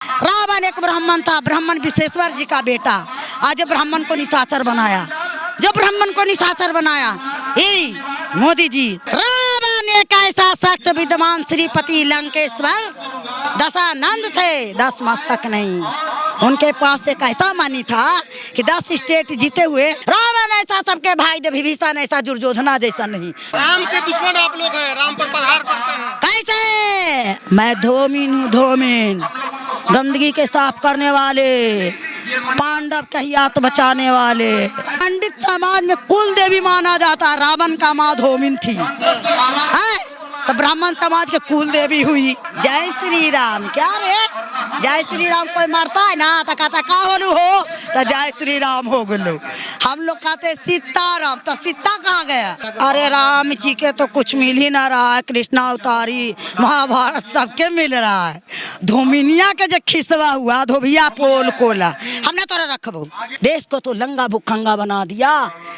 रावण एक ब्राह्मण था, ब्राह्मण विश्वेश्वर जी का बेटा। आज ब्राह्मण को निशाचर बनाया, जो ब्राह्मण को निशाचर बनाया ये मोदी जी। रावण एक ऐसा शख्स विद्वान श्रीपति लंकेश्वर, दशानंद थे 10 मस्तक नहीं। उनके पास एक ऐसा मानी था कि 10 स्टेट जीते हुए। रावण ऐसा सबके भाई दे, विभीषण ऐसा दुर्योधना जैसा नहीं। राम के दुश्मन आप लोग हैं, राम पर प्रहार करते हैं। कैसे? मैं धोमिन हूँ, धोमिन, गंदगी के साफ करने वाले, पांडव कहियात बचाने वाले। पंडित समाज में कुल देवी माना जाता, रावण का माँ धोमिन थी, तो ब्राह्मण समाज के कुल देवी हुई। जय श्री राम। क्या रे, जय श्री राम कोई मरता है ना तो कहता का होलू हो, तो जय श्री राम हो गलो। हम लोग कहते सीताराम, तो सीता कहाँ गया? अरे राम जी के तो कुछ मिल ही ना रहा है। कृष्णा अवतारी, महाभारत सबके मिल रहा है। धोमिनिया के जो खिसवा हुआ, धोबिया पोल कोला, हमने तो रखबो। देश को तो लंगा भुखंगा बना दिया।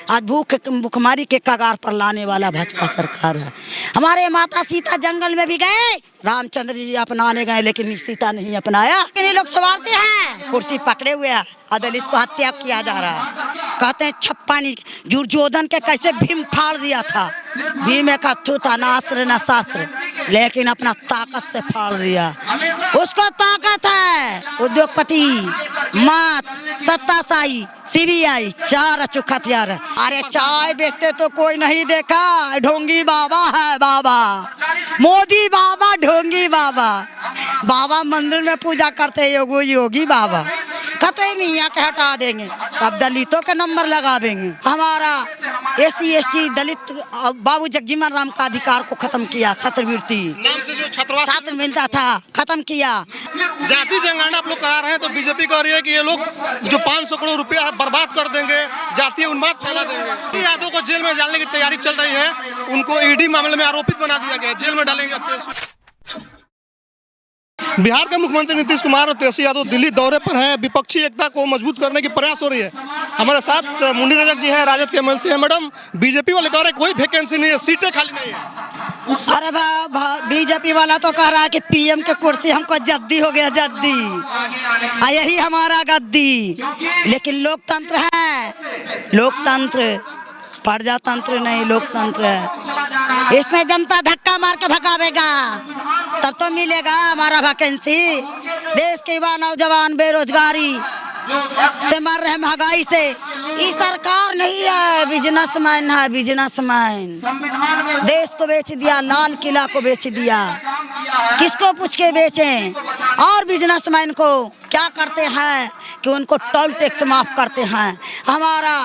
आज भूखमारी के कगार पर लाने वाला भाजपा सरकार है। हमारे माता सीता जंगल में भी गए, रामचंद्र जी अपनाने गए, लेकिन सीता नहीं अपनाया। ये लोग स्वार्थी हैं, कुर्सी पकड़े हुए हैं, दलित को हत्या किया जा रहा है। कहते हैं छप्पानी दुर्योधन के कैसे भीम फाड़ दिया था। भीम एक अथू था, ना अस्त्र ना शास्त्र, लेकिन अपना ताकत से फाड़ दिया। उसको ताकत है, उद्योगपति, मत, सत्ताशाही, CBI, 4 अचूक हथियार। अरे चाय बेचते तो कोई नहीं देखा, ढोंगी बाबा है बाबा, मोदी बाबा, ढोंगी बाबा। बाबा मंदिर में पूजा करते योगी बाबा। कहते मियाँ के हटा देंगे, अब दलितों के नंबर लगा देंगे। हमारा SC ST दलित बाबू जगजीवन राम का अधिकार को खत्म किया। छात्रवृत्ति नाम से जो छात्र मिलता था, खत्म किया। जाति जनगणना आप लोग करा रहे हैं, तो बीजेपी कह रही है कि ये लोग जो 500 करोड़ रुपया बर्बाद कर देंगे, जातीय उन्माद फैला देंगे। यादव को जेल में डालने की तैयारी चल रही है, उनको ED मामले में आरोपित बना दिया गया, जेल में डालेंगे। बिहार के मुख्यमंत्री नीतीश कुमार और तेजस्वी यादव दिल्ली दौरे पर हैं। विपक्षी एकता को मजबूत करने की प्रयास हो रही है। हमारे साथ मुन्नी रजक जी हैं, राजद के MLC हैं। मैडम, बीजेपी वाले कह रहे कोई वैकेंसी नहीं है, सीटें खाली नहीं है। अरे बीजेपी वाला तो कह रहा है कि PM के कुर्सी हमको जद्दी हो गया, जद्दी, यही हमारा गद्दी। लेकिन लोकतंत्र है, लोकतंत्र, प्रजातंत्र नहीं, लोकतंत्र है। इसमें जनता धक्का मार के भगावेगा तब तो मिलेगा हमारा वैकेंसी। देश के युवा नौजवान बेरोजगारी से मर रहे, महंगाई से। ये सरकार नहीं है, बिजनेसमैन है, बिजनेसमैन। देश को बेच दिया, लाल किला को बेच दिया। किसको पूछ के बेचें? और बिजनेसमैन को क्या करते हैं कि उनको टोल टैक्स माफ करते हैं। हमारा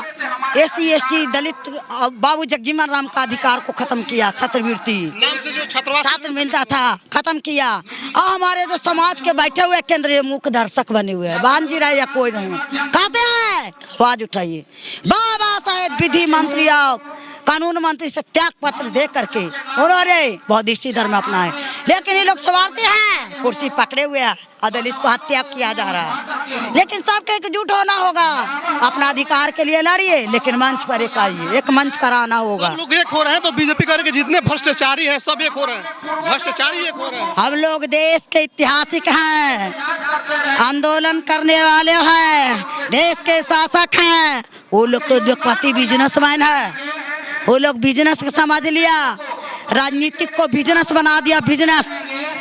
SC ST दलित बाबू जगजीवन राम का अधिकार को खत्म किया। छात्रवृत्ति नाम से जो छात्र मिलता था, खत्म किया। और हमारे जो समाज के बैठे हुए केंद्रीय मुख्य दर्शक बने हुए हैं, बांझ रहे या कोई नहीं, कहते हैं आवाज उठाइए। बाबा साहेब विधि मंत्री और कानून मंत्री से त्याग पत्र दे करके उन्होंने बौद्धिष्टि धर्म अपनाए, लेकिन ये लोग स्वार्थी हैं, कुर्सी पकड़े हुए हैं, दलित को हत्या किया जा रहा है। लेकिन सबके एकजुट होना होगा, अपना अधिकार के लिए लड़िए, लेकिन मंच पर एक आइए, एक मंच पर आना होगा। लोग एक हो रहे हैं, तो बीजेपी कह रहे हैं कि जितने भ्रष्टाचारी हैं सब एक हो रहे हैं, भ्रष्टाचारी एक हो रहे हैं। हम लोग देश के ऐतिहासिक हैं, आंदोलन करने वाले हैं, देश के शासक हैं। वो लोग तो उद्योगपति, बिजनेसमैन है, वो लोग बिजनेस को समझ लिया, राजनीतिक को बिजनेस बना दिया, बिजनेस।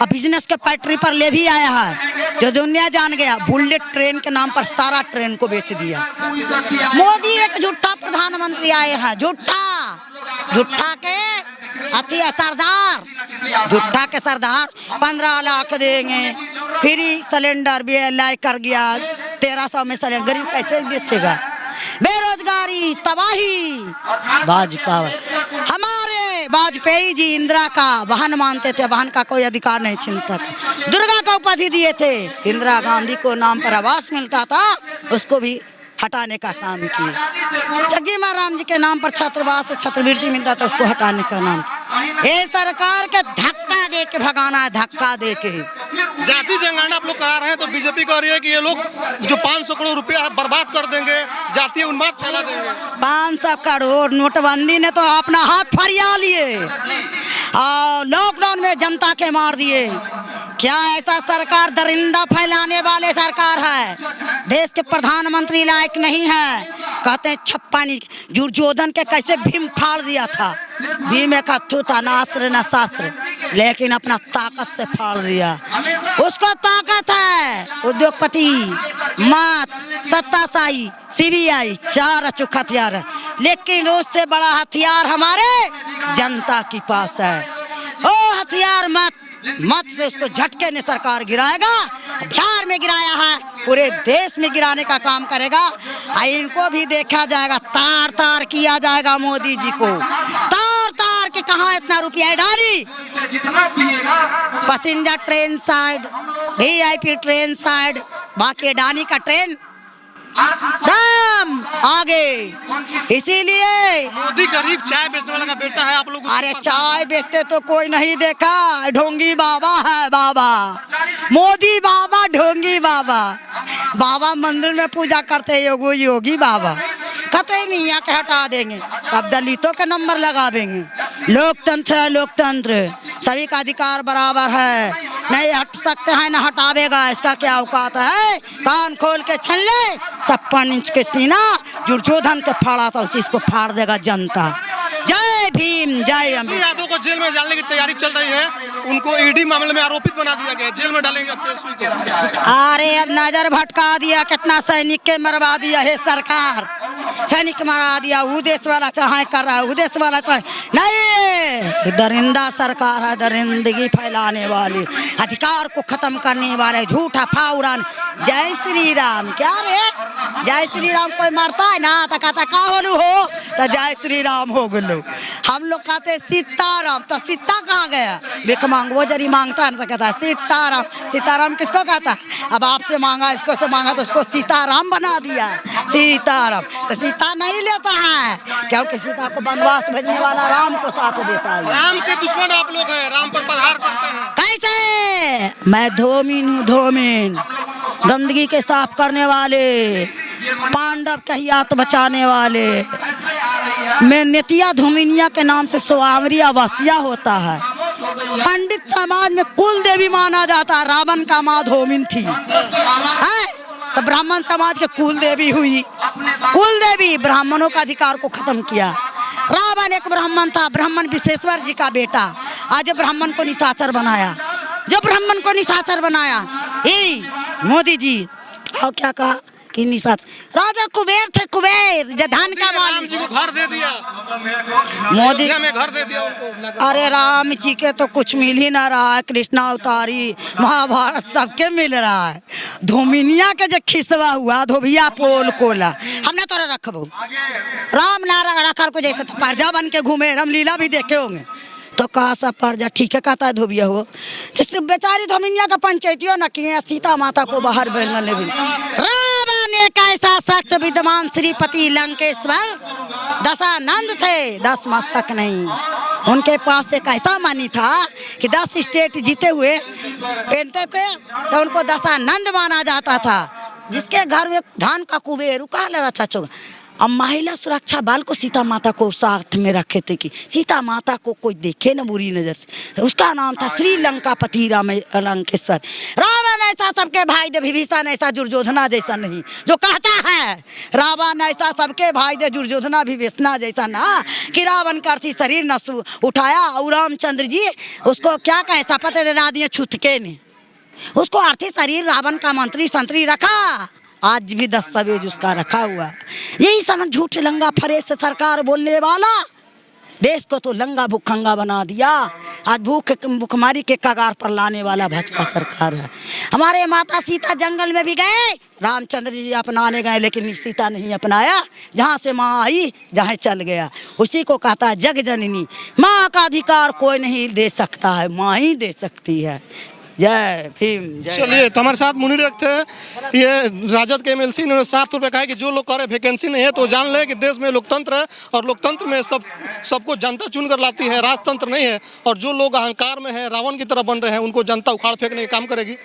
अब बिजनेस के पटरी पर ले भी आया है, जो दुनिया जान गया। बुलेट ट्रेन के नाम पर सारा ट्रेन को बेच दिया। मोदी एक झूठा प्रधानमंत्री आए हैं, झूठा के अति सरदार, झूठा के सरदार। 15 लाख देंगे, फ्री सिलेंडर भी लाई कर गया, 1300 में सिलेंडर। गरीब कैसे बेचेगा? बेरोजगारी, तबाही। भाजपा हमारे वाजपेयी जी इंदिरा का बहन मानते थे, बहन का कोई अधिकार नहीं छीनता था। दुर्गा को उपाधि दिए थे, इंदिरा गांधी को नाम पर आवास मिलता था, उसको भी हटाने का काम किया। जगजीवन राम जी के नाम पर छात्रावास से छात्रवृत्ति मिलता था, उसको हटाने का नाम। ये सरकार के धक्का दे के भगाना है, धक्का दे के। जाति जनगणना आप लोग करा रहे हैं, तो बीजेपी कह रही है कि ये लोग जो 500 करोड़ रुपया बर्बाद कर देंगे, जातीय उन्माद फैला देंगे। 500 करोड़ नोटबंदी ने तो अपना हाथ फरिया लिए और लॉकडाउन में जनता के मार दिए। क्या ऐसा सरकार दरिंदा फैलाने वाले सरकार है। देश के प्रधानमंत्री लायक नहीं है। कहते हैं छप्पन दुर्योधन के कैसे भीम फाड़ दिया था। भीम एक अथू था, ना अस्त्र न शास्त्र, लेकिन अपना ताकत से फाड़ दिया। उसको ताकत है, उद्योगपति, मत, सत्ताशाही, सीबीआई, चार अचूक हथियार है, लेकिन उससे बड़ा हथियार हमारे जनता के पास है। ओ हथियार मत से उसको झटके ने सरकार गिराएगा। बिहार में गिराया है, पूरे देश में गिराने का काम करेगा। इनको भी देखा जाएगा, तार तार किया जाएगा मोदी जी को। तार तार के कहाँ इतना रुपया डाली। Passenger train side, VIP train side, बाकी अडानी का ट्रेन दाम आगे। इसीलिए मोदी गरीब चाय बेचने वाला का बेटा है, आप लोग। अरे चाय बेचते तो कोई नहीं देखा, ढोंगी बाबा है बाबा। मोदी बाबा, ढोंगी बाबा। बाबा मंदिर में पूजा करते योगी बाबा। कहते मियाँ के हटा देंगे, तब दलितों के नंबर लगा देंगे। लोकतंत्र है, लोकतंत्र, सभी का अधिकार बराबर है, नहीं हट सकते हैं ना हटावेगा। इसका क्या औकात है। कान खोल के छन ले, 56 इंच के सीना दुर्योधन के फाड़ा था, उसी को फाड़ देगा जनता। जय भीम, जय अम्बेडकर। यादव को जेल में डालने की तैयारी चल रही है, उनको ईडी मामले में आरोपित बना दिया गया, जेल में डालेंगे तेजस्वी को। अरे अब नजर भटका दिया, कितना सैनिक के मरवा दिया है सरकार। सैनिक मरा दिया, उदेश वाला चढ़ाई कर रहा है, उदेश वाला चढ़ाई नहीं। दरिंदा सरकार है, दरिंदगी फैलाने वाली, अधिकार को खत्म करने वाले, झूठा फाउरान। जय श्री राम। क्या रे, जय श्री राम कोई मरता है ना तो कहता का होलू हो, तो जय श्री राम हो गलो। हम लोग कहते सीताराम, तो सीता कहाँ गया। भिख मांगो जरी मांगता है तो कहता है सीताराम। सीताराम किसको कहता है। अब आपसे मांगा, इसको से मांगा, तो उसको सीताराम बना दिया, सीताराम। तो सीता नहीं लेता है, क्योंकि सीता को वनवास भेजने वाला राम को साथ देता है। राम के दुश्मन आप लोग हैं, राम पर प्रहार करते हैं। कैसे। मैं धोमिन हूँ, धोमिन, गंदगी के साफ करने वाले, पांडव कहियात बचाने वाले। मैं नेतिया धूमिनिया के नाम से सुआवरी अवसिया होता है। पंडित समाज में कुल देवी माना जाता है। रावण का माँ धोमिन थी, तो ब्राह्मण समाज के कुल देवी हुई। कुल देवी ब्राह्मणों का अधिकार को खत्म किया। रावण एक ब्राह्मण था, ब्राह्मण विश्वेश्वर जी का बेटा। आज ब्राह्मण को निशाचर बनाया, जो ब्राह्मण को निशाचर बनाया मोदी जी। और क्या कहा कि निशाचर। राजा कुबेर थे, कुबेर जो धन का मालिक। राम जी को घर दे दिया, मोदी में घर दे दिया उनको। अरे राम जी के तो कुछ मिल ही ना रहा है। कृष्णा अवतारी, महाभारत सबके मिल रहा है। धोमिनिया के जो खिसवा हुआ, धोबिया पोल कोला, हमने तो रखबो। राम नारा रखल को जैसे प्रजा बन के घूमे, रामलीला भी देखे होंगे। तो कहा सा प्रजा ठीक है, कहता है धोबिया हो। जिससे बेचारी धोमिनिया का पंचायतियों न किए, सीता माता को बाहर बेंगल भी। रावण एक ऐसा शख्स विद्वान श्रीपति लंकेश्वर दशानंद थे, 10 मस्तक नहीं। उनके पास एक ऐसा मानी था कि 10 स्टेट जीते हुए पहनते थे, तो उनको दशानंद माना जाता था। जिसके घर में धान का कुबेर कहा चाचो। अब महिला सुरक्षा बल को सीता माता को साथ में रखे थे कि सीता माता को कोई देखे न बुरी नजर से। उसका नाम था श्रीलंकापति राम लंकेश्वर। रावण ऐसा सबके भाई दे, विभीषण ऐसा दुर्योधना जैसा नहीं जो कहता है। रावण ऐसा सबके भाई दे, दुर्योधना विभीषण जैसा ना कि रावण का अर्थी शरीर न उठाया। और रामचंद्र जी उसको क्या कहे, शपथ दिला दिए छुतके ने। उसको अर्थी शरीर रावण का मंत्री संतरी रखा, आज भी दस्तावेज उसका रखा हुआ है। यही समझ झूठ लंगा फरेज से सरकार बोलने वाला देश को तो लंगा भूखंगा बना दिया। आज भूखमारी के कगार पर लाने वाला भाजपा सरकार है। हमारे माता सीता जंगल में भी गए, रामचंद्र जी अपनाने गए, लेकिन सीता नहीं अपनाया। जहाँ से माँ आई, जहाँ चल गया। उसी को कहता है जग जननी। माँ का अधिकार कोई नहीं दे सकता है, माँ ही दे सकती है। जय भीम, जय। चलिए, तो हमारे साथ मुनीर एक थे, ये राजद के MLC, इन्होंने साफ तौर पे कहा है कि जो लोग कह रहे वैकेंसी नहीं है, तो जान ले कि देश में लोकतंत्र है और लोकतंत्र में सबको जनता चुन कर लाती है, राजतंत्र नहीं है। और जो लोग अहंकार में है, रावण की तरह बन रहे हैं, उनको जनता उखाड़ फेंकने का काम करेगी।